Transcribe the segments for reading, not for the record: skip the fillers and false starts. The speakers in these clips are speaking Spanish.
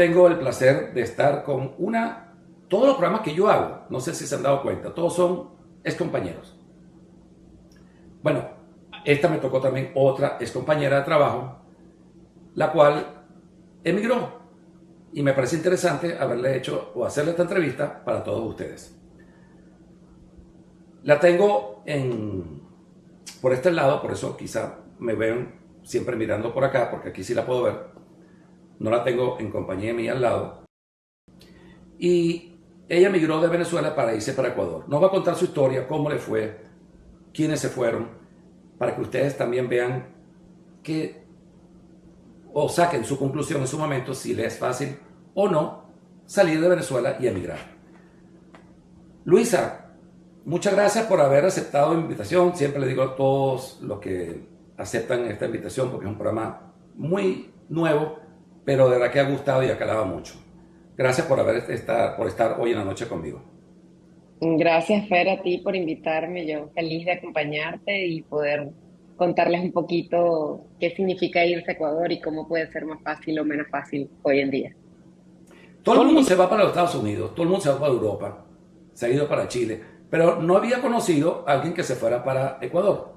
tengo el placer de estar con todos los programas que yo hago, no sé si se han dado cuenta, todos son excompañeros. Bueno, esta me tocó también otra excompañera de trabajo, la cual emigró. Y me parece interesante haberle hecho o hacerle esta entrevista para todos ustedes. La tengo por este lado, por eso quizá me ven siempre mirando por acá, porque aquí sí la puedo ver. No la tengo en compañía mía al lado. Y ella migró de Venezuela para irse para Ecuador. Nos va a contar su historia, cómo le fue, quiénes se fueron, para que ustedes también vean que, o saquen su conclusión en su momento, si le es fácil o no salir de Venezuela y emigrar. Luisa, muchas gracias por haber aceptado la invitación. Siempre le digo a todos los que aceptan esta invitación, porque es un programa muy nuevo, pero de verdad que ha gustado y ha calado mucho. Gracias por estar hoy en la noche conmigo. Gracias, Fer, a ti por invitarme. Yo feliz de acompañarte y poder contarles un poquito qué significa irse a Ecuador y cómo puede ser más fácil o menos fácil hoy en día. Todo el mundo se va para los Estados Unidos, todo el mundo se va para Europa, se ha ido para Chile, pero no había conocido a alguien que se fuera para Ecuador.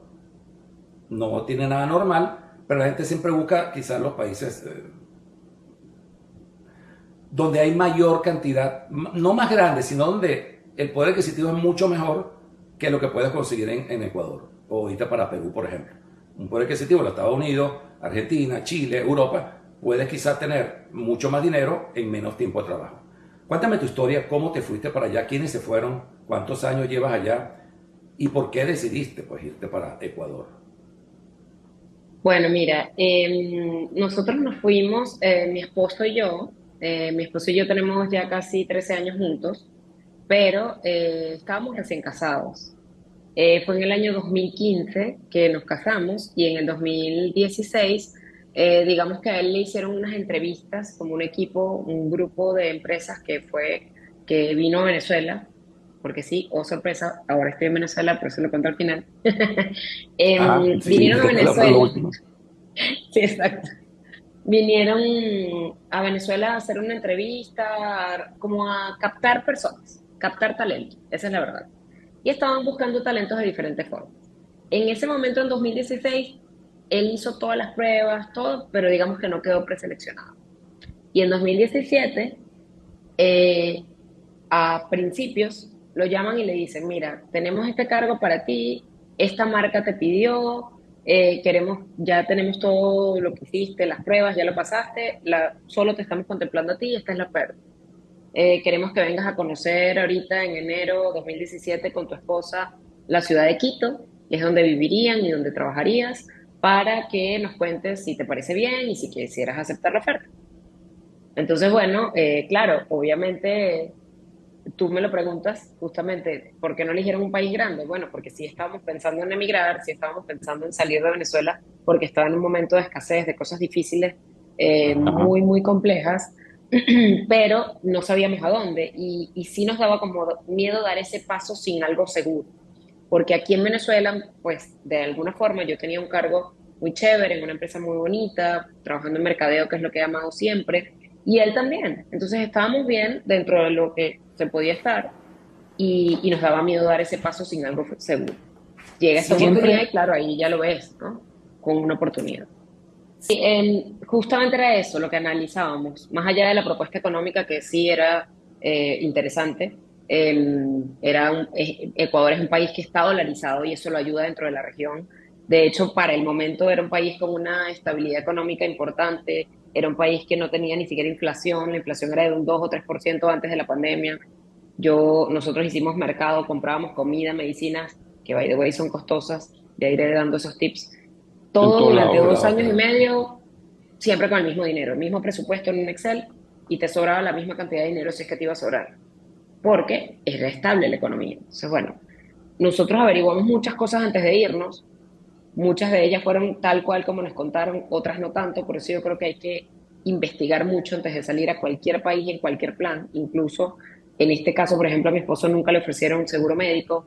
No tiene nada normal, pero la gente siempre busca quizás los países donde hay mayor cantidad, no más grande, sino donde el poder adquisitivo es mucho mejor que lo que puedes conseguir en Ecuador o irte para Perú, por ejemplo. Un poder adquisitivo en los Estados Unidos, Argentina, Chile, Europa, puedes quizás tener mucho más dinero en menos tiempo de trabajo. Cuéntame tu historia, cómo te fuiste para allá, quiénes se fueron, cuántos años llevas allá y por qué decidiste pues irte para Ecuador. Bueno, mira, nosotros nos fuimos, mi esposo y yo tenemos ya casi 13 años juntos, pero estábamos recién casados. Fue en el año 2015 que nos casamos y en el 2016, digamos que a él le hicieron unas entrevistas como un equipo, un grupo de empresas que vino a Venezuela, porque sí, oh sorpresa, ahora estoy en Venezuela, pero se lo cuento al final. Ajá, sí, Vinieron a lo Venezuela, último. sí, exacto. Vinieron a Venezuela a hacer una entrevista, como a captar personas, captar talento, esa es la verdad. Y estaban buscando talentos de diferentes formas. En ese momento, en 2016, él hizo todas las pruebas, todo, pero digamos que no quedó preseleccionado. Y en 2017, eh, a principios, lo llaman y le dicen, mira, tenemos este cargo para ti, esta marca te pidió, ya tenemos todo lo que hiciste, las pruebas, ya lo pasaste, solo te estamos contemplando a ti y esta es la oferta. Queremos que vengas a conocer ahorita en enero 2017 con tu esposa la ciudad de Quito, que es donde vivirían y donde trabajarías, para que nos cuentes si te parece bien y si quisieras aceptar la oferta. Entonces, bueno, claro, obviamente tú me lo preguntas justamente, ¿por qué no eligieron un país grande? Bueno, porque sí estábamos pensando en emigrar, sí estábamos pensando en salir de Venezuela, porque estaba en un momento de escasez, de cosas difíciles, Ajá. muy, muy complejas, pero no sabíamos a dónde y sí nos daba como miedo dar ese paso sin algo seguro, porque aquí en Venezuela, pues de alguna forma yo tenía un cargo muy chévere en una empresa muy bonita, trabajando en mercadeo, que es lo que he amado siempre, y él también. Entonces estábamos bien dentro de lo que se podía estar y nos daba miedo dar ese paso sin algo seguro. Llega esa oportunidad y Siempre, claro, ahí ya lo ves, ¿no? Con una oportunidad. Justamente era eso lo que analizábamos, más allá de la propuesta económica que sí era interesante. Ecuador es un país que está dolarizado y eso lo ayuda dentro de la región. De hecho, para el momento era un país con una estabilidad económica importante, era un país que no tenía ni siquiera inflación, la inflación era de un 2 o 3% antes de la pandemia. Nosotros hicimos mercado, comprábamos comida, medicinas, que by the way son costosas, ya iré dando esos tips, en todo todos durante dos lados, años y creo. medio, siempre con el mismo dinero, el mismo presupuesto en un Excel y te sobraba la misma cantidad de dinero si es que te iba a sobrar, porque era estable la economía. Entonces, bueno, nosotros averiguamos muchas cosas antes de irnos, muchas de ellas fueron tal cual como nos contaron, otras no tanto, por eso yo creo que hay que investigar mucho antes de salir a cualquier país en cualquier plan, incluso en este caso, por ejemplo, a mi esposo nunca le ofrecieron un seguro médico,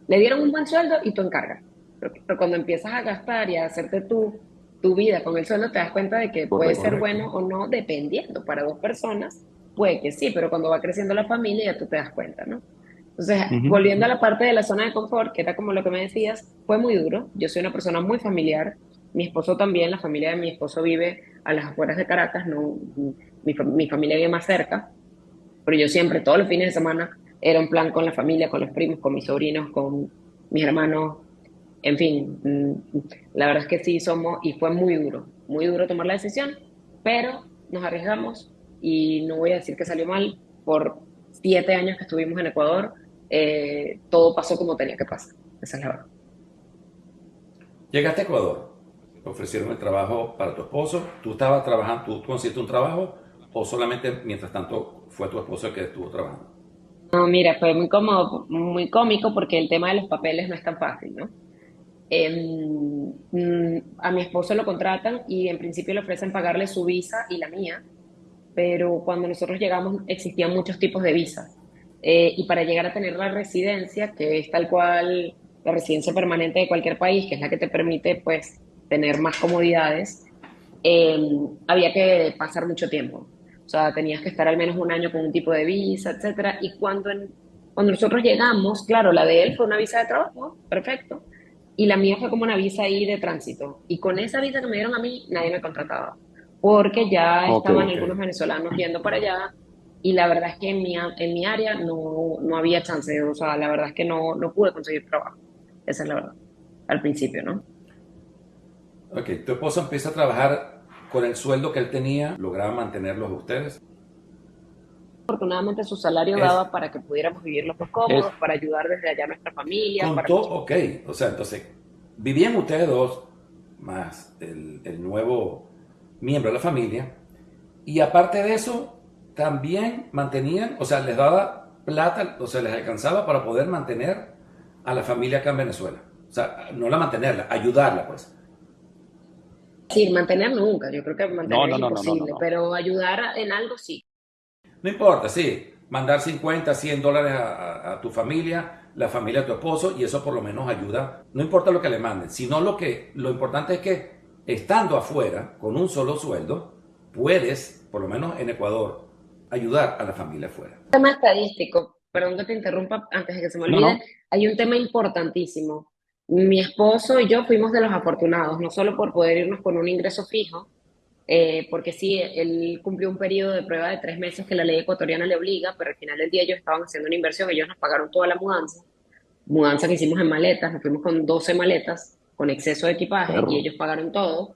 le dieron un buen sueldo y tú encargas. Pero cuando empiezas a gastar y a hacerte tú tu vida con el sueldo, te das cuenta de que puede Correcto. ser Correcto. bueno o no, dependiendo. Para dos personas, puede que sí, pero cuando va creciendo la familia ya tú te das cuenta, ¿no? Entonces, Ujú, volviendo ujú. a la parte de la zona de confort, que era como lo que me decías, fue muy duro. Yo soy una persona muy familiar. Mi esposo también, la familia de mi esposo vive a las afueras de Caracas, no, mi familia vive más cerca, pero yo siempre, todos los fines de semana, era un plan con la familia, con los primos, con mis sobrinos, con mis hermanos, en fin, la verdad es que sí somos, y fue muy duro tomar la decisión, pero nos arriesgamos y no voy a decir que salió mal. Por 7 años que estuvimos en Ecuador, todo pasó como tenía que pasar. Esa es la verdad. Llegaste a Ecuador, te ofrecieron el trabajo para tu esposo, tú estabas trabajando, tú conseguiste un trabajo o solamente mientras tanto fue tu esposo el que estuvo trabajando. No, mira, fue muy cómodo, muy cómico porque el tema de los papeles no es tan fácil, ¿no? A mi esposo lo contratan y en principio le ofrecen pagarle su visa y la mía, pero cuando nosotros llegamos existían muchos tipos de visas. Y para llegar a tener la residencia, que es tal cual la residencia permanente de cualquier país, que es la que te permite pues tener más comodidades, eh, había que pasar mucho tiempo. O sea, tenías que estar al menos un año con un tipo de visa, etcétera. Y cuando nosotros llegamos, claro, la de él fue una visa de trabajo, perfecto, y la mía fue como una visa ahí de tránsito. Y con esa visa que me dieron a mí, nadie me contrataba, porque ya Ok. estaban Ok. algunos venezolanos yendo para allá, y la verdad es que en mi área no había chance. O sea, la verdad es que no pude conseguir trabajo. Esa es la verdad, al principio, ¿no? Ok, tu esposo empieza a trabajar con el sueldo que él tenía, lograba mantenerlos a ustedes. Afortunadamente su salario Es, daba para que pudiéramos vivir los dos Es, cómodos, para ayudar desde allá a nuestra familia, para contó, muchas ok, cosas. o sea, entonces vivían ustedes dos más el nuevo miembro de la familia y aparte de eso también mantenían, o sea, les daba plata, o sea, les alcanzaba para poder mantener a la familia acá en Venezuela. O sea, no la mantenerla, ayudarla pues. Sí, mantener nunca, yo creo que no, mantener es no, no, no, no, no, imposible, no. pero ayudar en algo sí. No importa, sí, mandar 50, $100 a tu familia, la familia de tu esposo, y eso por lo menos ayuda. No importa lo que le manden, sino lo importante es que estando afuera, con un solo sueldo, puedes, por lo menos en Ecuador, ayudar a la familia afuera. Tema estadístico, perdón que te interrumpa antes de que se me No, olvide, no. hay un tema importantísimo. Mi esposo y yo fuimos de los afortunados, no solo por poder irnos con un ingreso fijo, porque sí, él cumplió un periodo de prueba de 3 meses que la ley ecuatoriana le obliga, pero al final del día ellos estaban haciendo una inversión, ellos nos pagaron toda la mudanza que hicimos en maletas, nos fuimos con 12 maletas, con exceso de equipaje, y Perro. ellos pagaron todo.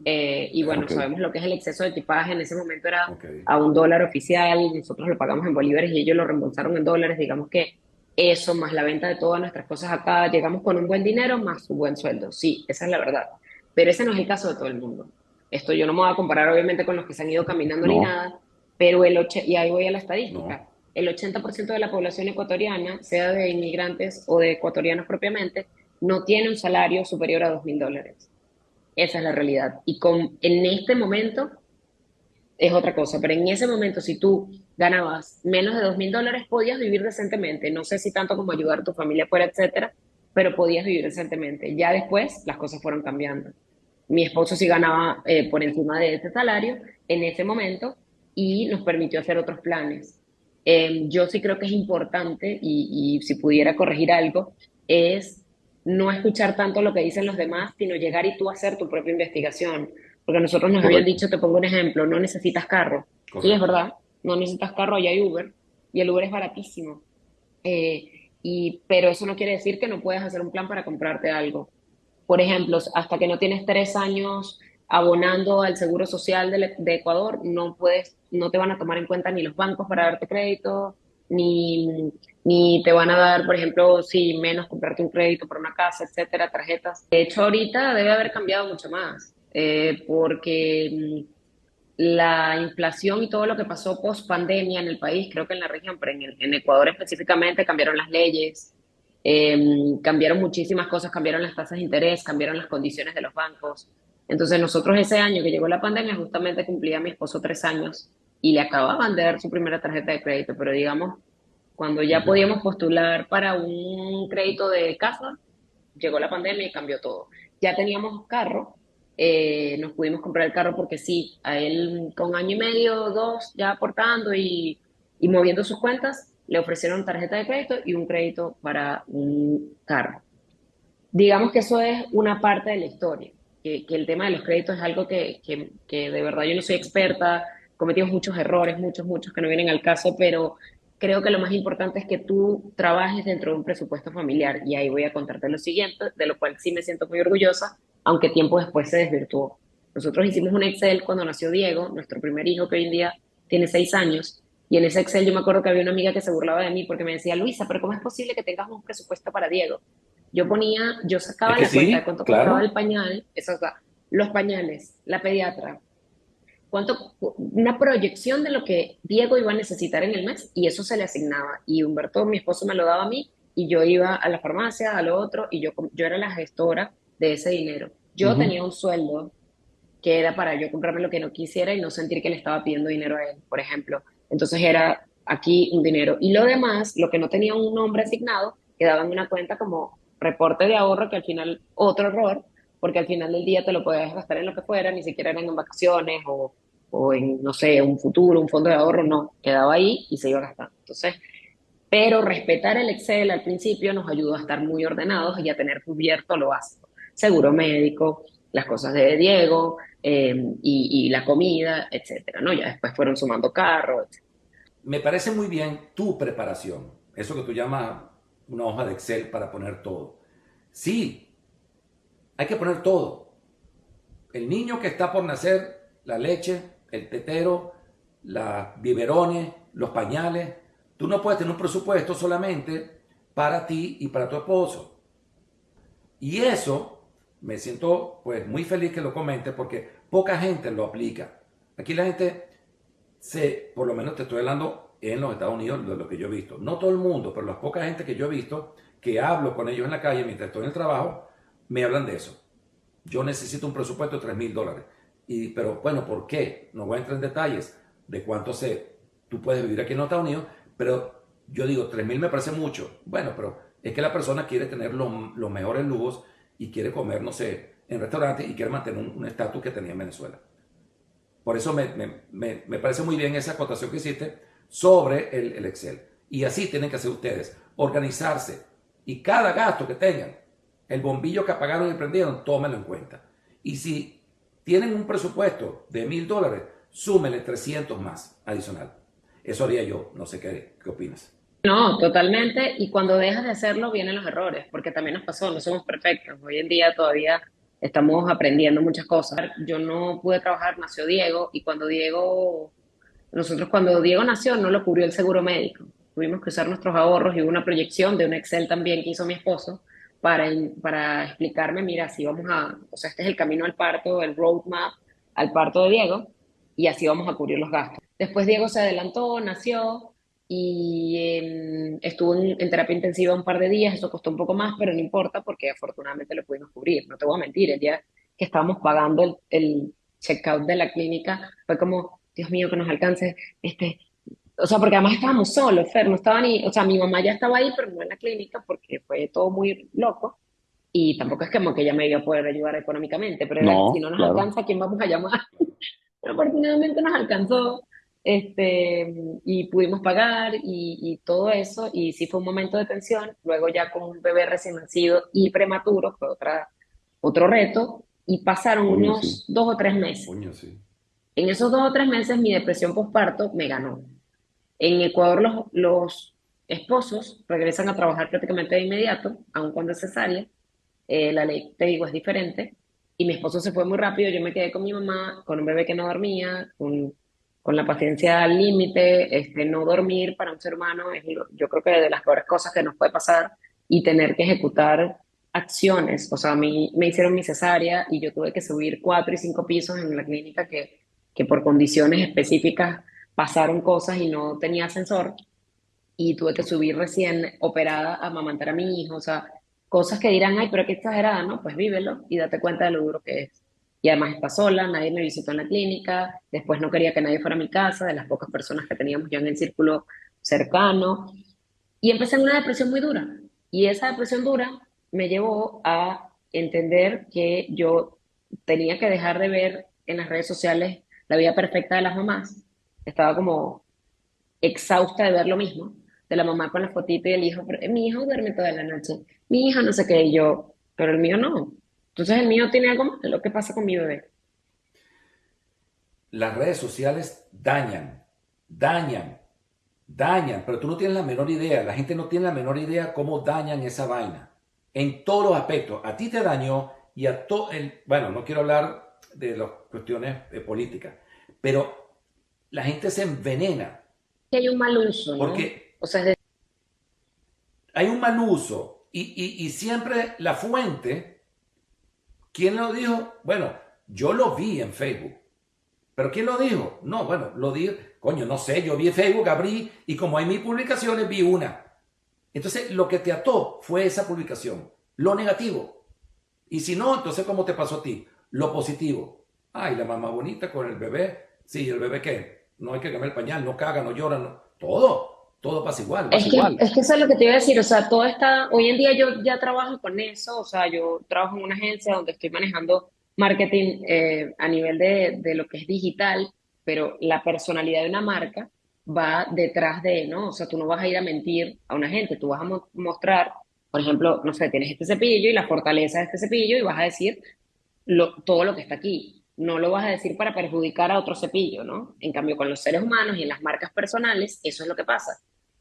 Y bueno, Ok, sabemos lo que es el exceso de equipaje. En ese momento era Ok. a $1 oficial, nosotros lo pagamos en bolívares y ellos lo reembolsaron en dólares. Digamos que eso, más la venta de todas nuestras cosas acá, llegamos con un buen dinero más un buen sueldo. Sí, esa es la verdad. Pero ese no es el caso de todo el mundo. Esto yo no me voy a comparar obviamente con los que se han ido caminando ni no, nada, pero y ahí voy a la No. estadística. El 80% de la población ecuatoriana, sea de inmigrantes o de ecuatorianos propiamente, no tiene un salario superior a $2.000. Esa es la realidad. En este momento es otra cosa, pero en ese momento, si tú ganabas menos de $2.000, podías vivir decentemente. No sé si tanto como ayudar a tu familia fuera, etcétera, pero podías vivir decentemente. Ya después las cosas fueron cambiando. Mi esposo sí ganaba por encima de ese salario en ese momento y nos permitió hacer otros planes. Yo sí creo que es importante y si pudiera corregir algo, es no escuchar tanto lo que dicen los demás, sino llegar y tú hacer tu propia investigación. Porque a nosotros nos habían correcto. dicho, te pongo un ejemplo, no necesitas carro. Sí, es Correcto. verdad, no necesitas carro, allá hay Uber y el Uber es baratísimo. Pero eso no quiere decir que no puedas hacer un plan para comprarte algo. Por ejemplo, hasta que no tienes 3 años abonando al Seguro Social de Ecuador, no te van a tomar en cuenta ni los bancos para darte crédito, ni te van a dar, por ejemplo, si menos comprarte un crédito por una casa, etcétera, tarjetas. De hecho, ahorita debe haber cambiado mucho más, porque la inflación y todo lo que pasó post pandemia en el país, creo que en la región, pero en Ecuador específicamente cambiaron las leyes, cambiaron muchísimas cosas, cambiaron las tasas de interés, cambiaron las condiciones de los bancos. Entonces nosotros ese año que llegó la pandemia justamente cumplía a mi esposo 3 años y le acababan de dar su primera tarjeta de crédito, pero digamos, cuando ya podíamos postular para un crédito de casa, llegó la pandemia y cambió todo. Ya teníamos carro, nos pudimos comprar el carro porque sí, a él con año y medio, dos, ya aportando y moviendo sus cuentas, le ofrecieron tarjeta de crédito y un crédito para un carro. Digamos que eso es una parte de la historia, que el tema de los créditos es algo que de verdad yo no soy experta, cometimos muchos errores, muchos que no vienen al caso, pero creo que lo más importante es que tú trabajes dentro de un presupuesto familiar y ahí voy a contarte lo siguiente, de lo cual sí me siento muy orgullosa, aunque tiempo después se desvirtuó. Nosotros hicimos un Excel cuando nació Diego, nuestro primer hijo que hoy en día tiene 6 años, y en ese Excel yo me acuerdo que había una amiga que se burlaba de mí porque me decía, Luisa, pero ¿cómo es posible que tengas un presupuesto para Diego? Yo Es sacaba que la cuenta de sí, cuánto costaba el claro. pañal, eso, o sea, los pañales, la pediatra, una proyección de lo que Diego iba a necesitar en el mes y eso se le asignaba. Y Humberto, mi esposo, me lo daba a mí y yo iba a la farmacia, a lo otro, y yo era la gestora de ese dinero. Yo Ujú. tenía un sueldo que era para yo comprarme lo que no quisiera y no sentir que le estaba pidiendo dinero a él, por ejemplo. Entonces era aquí un dinero. Y lo demás, lo que no tenía un nombre asignado, quedaba en una cuenta como reporte de ahorro, que al final, otro error, porque al final del día te lo podías gastar en lo que fuera, ni siquiera eran en vacaciones o en, no sé, un futuro, un fondo de ahorro, no, quedaba ahí y se iba gastando. Entonces, pero respetar el Excel al principio nos ayudó a estar muy ordenados y a tener cubierto lo básico. Seguro médico, las cosas de Diego, y la comida, etcétera, ¿no? Ya después fueron sumando carros, etcétera. Me parece muy bien tu preparación, eso que tú llamas una hoja de Excel para poner todo. Sí, hay que poner todo. El niño que está por nacer, la leche, el tetero, los biberones, los pañales. Tú no puedes tener un presupuesto solamente para ti y para tu esposo. Y eso me siento pues muy feliz que lo comente porque poca gente lo aplica. Aquí la gente por lo menos te estoy hablando en los Estados Unidos de lo que yo he visto. No todo el mundo, pero la poca gente que yo he visto, que hablo con ellos en la calle mientras estoy en el trabajo, me hablan de eso. Yo necesito un presupuesto de $3,000. Pero bueno, ¿por qué? No voy a entrar en detalles de cuánto tú puedes vivir aquí en los Estados Unidos, pero yo digo, 3,000 me parece mucho. Bueno, pero es que la persona quiere tener los mejores lujos y quiere comer, no sé, en restaurantes y quiere mantener un estatus que tenía en Venezuela. Por eso me parece muy bien esa acotación que hiciste sobre el Excel. Y así tienen que hacer ustedes, organizarse. Y cada gasto que tengan, el bombillo que apagaron y prendieron, tómenlo en cuenta. Y si tienen un presupuesto de $1,000, súmele 300 más adicional. Eso haría yo, no sé qué opinas. No, totalmente. Y cuando dejas de hacerlo, vienen los errores, porque también nos pasó, no somos perfectos. Hoy en día todavía estamos aprendiendo muchas cosas. Yo no pude trabajar, nació Diego, y cuando Diego nació, no lo cubrió el seguro médico. Tuvimos que usar nuestros ahorros y hubo una proyección de un Excel también que hizo mi esposo para explicarme, mira, si vamos o sea, este es el camino al parto, el roadmap al parto de Diego, y así vamos a cubrir los gastos. Después Diego se adelantó, nació y estuvo en terapia intensiva un par de días, eso costó un poco más, pero no importa porque afortunadamente lo pudimos cubrir. No te voy a mentir, el día que estábamos pagando el checkout de la clínica fue como, Dios mío, que nos alcance, o sea, porque además estábamos solos, Fer, no estaba ni, o sea, mi mamá ya estaba ahí, pero no en la clínica porque fue todo muy loco y tampoco es como que ella me iba a poder ayudar económicamente, pero era, si No, no nos claro. alcanza, ¿a quién vamos a llamar? Pero afortunadamente nos alcanzó, y pudimos pagar y todo eso, y sí fue un momento de tensión, luego ya con un bebé recién nacido y prematuro fue otro reto, y pasaron Coño, sí. unos 2 o 3 meses. Coño, sí. En esos 2 o 3 meses mi depresión postparto me ganó. En Ecuador los esposos regresan a trabajar prácticamente de inmediato, aun cuando es cesárea. La ley, te digo, es diferente. Y mi esposo se fue muy rápido, yo me quedé con mi mamá, con un bebé que no dormía, con la paciencia al límite. No dormir para un ser humano es, yo creo que de las peores cosas que nos puede pasar, y tener que ejecutar acciones. O sea, a mí me hicieron mi cesárea y yo tuve que subir 4 y 5 pisos en la clínica que por condiciones específicas pasaron cosas y no tenía ascensor, y tuve que subir recién operada a amamantar a mi hijo, o sea, cosas que dirán, ay, pero qué exagerada, ¿no? Pues vívelo y date cuenta de lo duro que es. Y además está sola, nadie me visitó en la clínica, después no quería que nadie fuera a mi casa, de las pocas personas que teníamos ya en el círculo cercano, y empecé en una depresión muy dura. Y esa depresión dura me llevó a entender que yo tenía que dejar de ver en las redes sociales la vida perfecta de las mamás. Estaba como exhausta de ver lo mismo, de la mamá con la fotito y el hijo, pero, mi hijo duerme toda la noche, mi hijo no sé qué, y yo, pero el mío no. Entonces el mío tiene algo malo, ¿qué pasa con mi bebé? Las redes sociales dañan, dañan, pero tú no tienes la menor idea, la gente no tiene la menor idea cómo dañan esa vaina. En todos los aspectos. A ti te dañó y a todo el... Bueno, no quiero hablar de las cuestiones políticas, pero la gente se envenena Que hay un mal uso, ¿no? porque O sea, hay un mal uso y siempre la fuente, ¿quién lo dijo? Bueno, yo lo vi en Facebook. ¿Pero quién lo dijo? No, bueno, lo di, coño, no sé, yo vi Facebook, abrí y como hay 1000 publicaciones, vi una. Entonces, lo que te ató fue esa publicación, lo negativo. Y si no, entonces, ¿cómo te pasó a ti? Lo positivo. Ay, la mamá bonita con el bebé. Sí, ¿el bebé qué? No hay que cambiar el pañal, no caga, no llora, no. Todo pasa igual. es que eso es lo que te iba a decir, o sea, todo está, hoy en día yo ya trabajo con eso, o sea, yo trabajo en una agencia donde estoy manejando marketing a nivel de lo que es digital, pero la personalidad de una marca va detrás de, ¿no? O sea, tú no vas a ir a mentir a una gente, tú vas a mostrar, por ejemplo, no sé, tienes este cepillo y la fortaleza de este cepillo y vas a decir todo lo que está aquí. No lo vas a decir para perjudicar a otro cepillo, ¿no? En cambio, con los seres humanos y en las marcas personales, eso es lo que pasa.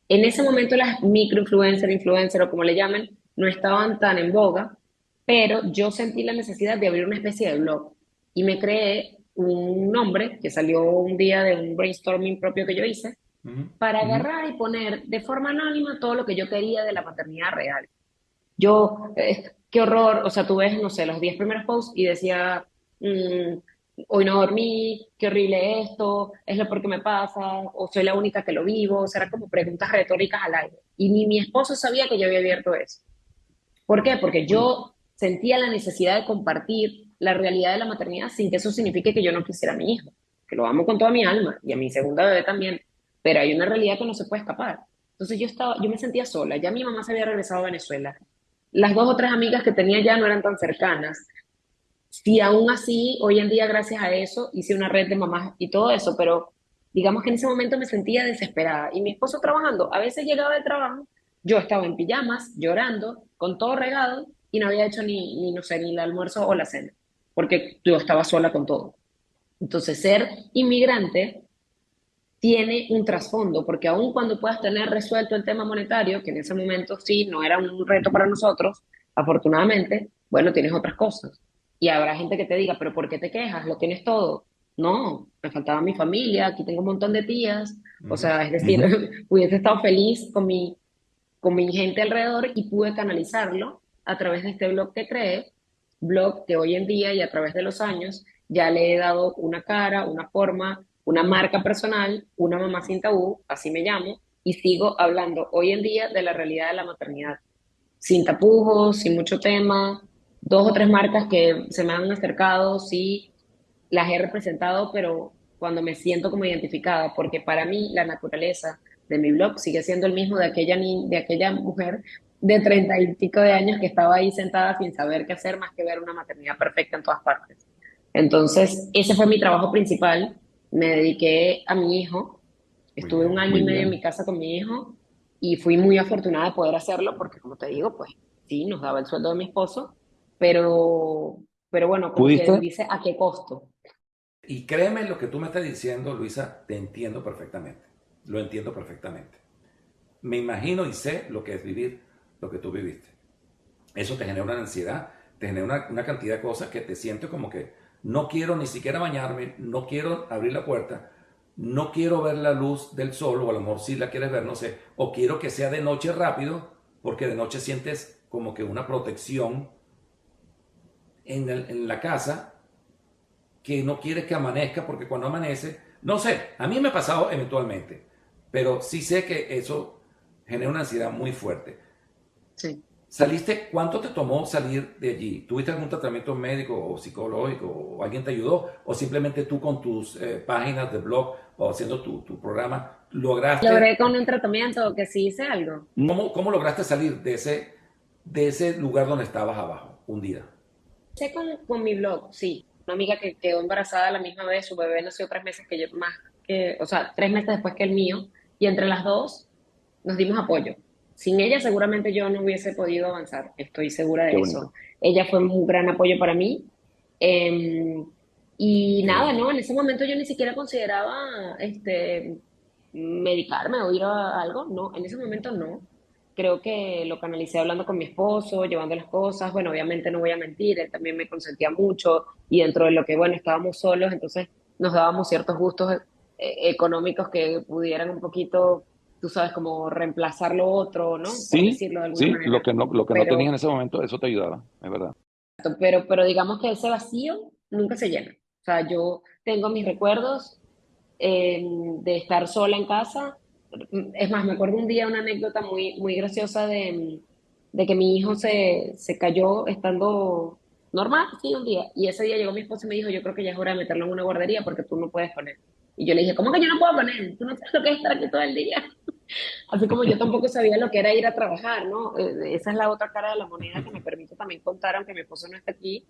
En ese momento las microinfluencer, influencer o como le llamen, no estaban tan en boga, pero yo sentí la necesidad de abrir una especie de blog y me creé un nombre que salió un día de un brainstorming propio que yo hice Uh -huh. para agarrar y poner de forma anónima todo lo que yo quería de la maternidad real. Yo, qué horror, o sea, tú ves, no sé, los 10 primeros posts y decía, mm, hoy no dormí, qué horrible esto, es lo peor que me pasa, o soy la única que lo vivo, o sea, eran como preguntas retóricas al aire. Y ni mi esposo sabía que yo había abierto eso. ¿Por qué? Porque yo sentía la necesidad de compartir la realidad de la maternidad sin que eso signifique que yo no quisiera a mi hijo, que lo amo con toda mi alma y a mi segunda bebé también, pero hay una realidad que no se puede escapar. Entonces yo me sentía sola, ya mi mamá se había regresado a Venezuela, las dos o tres amigas que tenía ya no eran tan cercanas. Sí, aún así, hoy en día, gracias a eso, hice una red de mamás y todo eso, pero digamos que en ese momento me sentía desesperada. Y mi esposo trabajando, a veces llegaba del trabajo, yo estaba en pijamas, llorando, con todo regado, y no había hecho no sé, ni el almuerzo o la cena, porque yo estaba sola con todo. Entonces, ser inmigrante tiene un trasfondo, porque aun cuando puedas tener resuelto el tema monetario, que en ese momento sí no era un reto para nosotros, afortunadamente, bueno, tienes otras cosas. Y habrá gente que te diga, pero ¿por qué te quejas? ¿Lo tienes todo? No, me faltaba mi familia, aquí tengo un montón de tías, Uh o -huh. sea, es decir, hubiese estado feliz con mi gente alrededor y pude canalizarlo a través de este blog que creé, blog que hoy en día y a través de los años ya le he dado una cara, una forma, una marca personal, una mamá sin tabú, así me llamo, y sigo hablando hoy en día de la realidad de la maternidad, sin tapujos, sin mucho tema, dos o tres marcas que se me han acercado, sí, las he representado, pero cuando me siento como identificada, porque para mí la naturaleza de mi blog sigue siendo el mismo de de aquella mujer de 30 y pico de años que estaba ahí sentada sin saber qué hacer más que ver una maternidad perfecta en todas partes. Entonces, ese fue mi trabajo principal. Me dediqué a mi hijo. Muy Estuve un bien. año y medio en mi casa con mi hijo y fui muy afortunada de poder hacerlo porque, como te digo, pues sí, nos daba el sueldo de mi esposo, pero, pero bueno, como quien ¿Pudiste? dice, ¿a qué costo? Y créeme lo que tú me estás diciendo, Luisa, te entiendo perfectamente. Lo entiendo perfectamente. Me imagino y sé lo que es vivir lo que tú viviste. Eso te genera una ansiedad, te genera una cantidad de cosas que te sientes como que no quiero ni siquiera bañarme, no quiero abrir la puerta, no quiero ver la luz del sol, o a lo mejor si la quieres ver, no sé, o quiero que sea de noche rápido, porque de noche sientes como que una protección en la casa que no quieres que amanezca, porque cuando amanece, no sé, a mí me ha pasado eventualmente, pero sí sé que eso genera una ansiedad muy fuerte. Sí. ¿Saliste? ¿Cuánto te tomó salir de allí? ¿Tuviste algún tratamiento médico o psicológico o alguien te ayudó? ¿O simplemente tú con tus páginas de blog o haciendo tu programa lograste? Logré con un tratamiento que sí hice algo. ¿Cómo lograste salir de ese lugar donde estabas abajo, hundida? con mi blog, sí. Una amiga que quedó embarazada a la misma vez, su bebé nació 3 meses que yo, más que, o sea, 3 meses después que el mío, y entre las dos nos dimos apoyo. Sin ella seguramente yo no hubiese podido avanzar, estoy segura Qué de eso. bonito. Ella fue un gran apoyo para mí. eh, y Qué nada, bien. no, en ese momento yo ni siquiera consideraba medicarme o ir a algo, no, en ese momento no. Creo que lo canalicé hablando con mi esposo, llevando las cosas. Bueno, obviamente no voy a mentir, él también me consentía mucho y dentro de lo que, bueno, estábamos solos, entonces nos dábamos ciertos gustos económicos que pudieran un poquito, tú sabes, como reemplazar lo otro, ¿no? Por Sí, decirlo de alguna sí, manera. lo que no tenías en Pero, ese momento, eso te ayudaba, es verdad. pero digamos que ese vacío nunca se llena. O sea, yo tengo mis recuerdos de estar sola en casa. Es más, me acuerdo un día una anécdota muy graciosa de que mi hijo se cayó estando normal, sí, un día. Y ese día llegó mi esposo y me dijo, yo creo que ya es hora de meterlo en una guardería porque tú no puedes con él. Y yo le dije, ¿cómo que yo no puedo con él? Tú no sabes lo que es estar aquí todo el día. Así como yo tampoco sabía lo que era ir a trabajar, ¿no? Esa es la otra cara de la moneda que me permite también contar, aunque mi esposo no está aquí.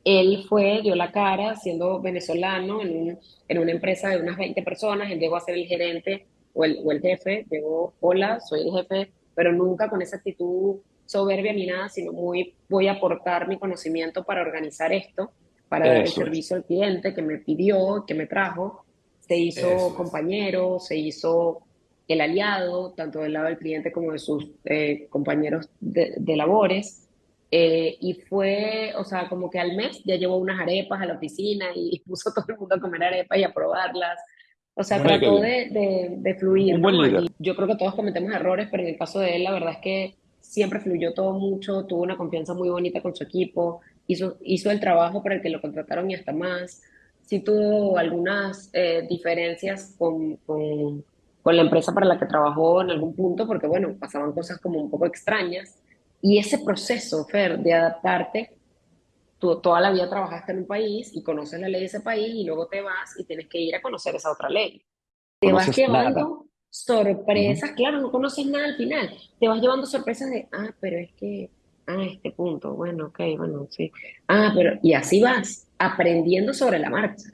Él fue, dio la cara siendo venezolano en una empresa de unas 20 personas. Él llegó a ser el gerente o el jefe. Llegó, hola, soy el jefe, pero nunca con esa actitud soberbia ni nada, sino muy, voy a aportar mi conocimiento para organizar esto, para dar el Eso es, servicio al cliente que me pidió, que me trajo. Se hizo Eso es. compañero, se hizo el aliado, tanto del lado del cliente como de sus compañeros de labores. Y fue, o sea, como que al mes ya llevó unas arepas a la oficina y puso a todo el mundo a comer arepas y a probarlas. O sea, mira qué trató bien. de fluir, Un buen ¿no? líder. Allí yo creo que todos cometemos errores, pero en el caso de él, la verdad es que siempre fluyó todo mucho, tuvo una confianza muy bonita con su equipo, hizo el trabajo para el que lo contrataron y hasta más. Sí tuvo algunas diferencias con la empresa para la que trabajó en algún punto, porque bueno, pasaban cosas como un poco extrañas y ese proceso, Fer, de adaptarte, tú toda la vida trabajaste en un país y conoces la ley de ese país y luego te vas y tienes que ir a conocer esa otra ley. Te vas Conoces nada. llevando Ujú. sorpresas, claro, no conoces nada al final. Te vas llevando sorpresas de, pero es que, este punto, bueno, ok, bueno, sí. Pero, y así vas, aprendiendo sobre la marcha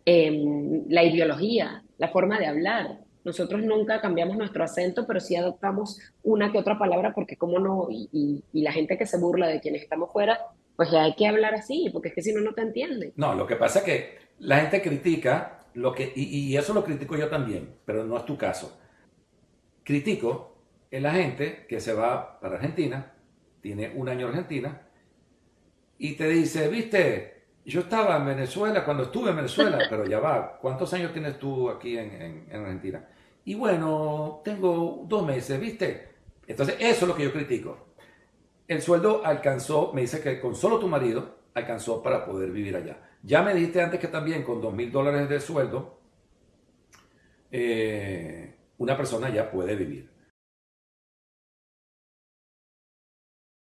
la ideología, la forma de hablar. Nosotros nunca cambiamos nuestro acento, pero sí adoptamos una que otra palabra porque cómo no, y la gente que se burla de quienes estamos fuera, pues hay que hablar así, porque es que si no, no te entienden. No, lo que pasa es que la gente critica y eso lo critico yo también, pero no es tu caso. Critico en la gente que se va para Argentina, tiene un año en Argentina, y te dice, viste, yo estaba en Venezuela cuando estuve en Venezuela, pero ya va, ¿cuántos años tienes tú aquí en Argentina? Y bueno, tengo 2 meses, ¿viste? Entonces, eso es lo que yo critico. El sueldo alcanzó, me dice que con solo tu marido alcanzó para poder vivir allá. Ya me dijiste antes que también con $2,000 de sueldo, una persona ya puede vivir.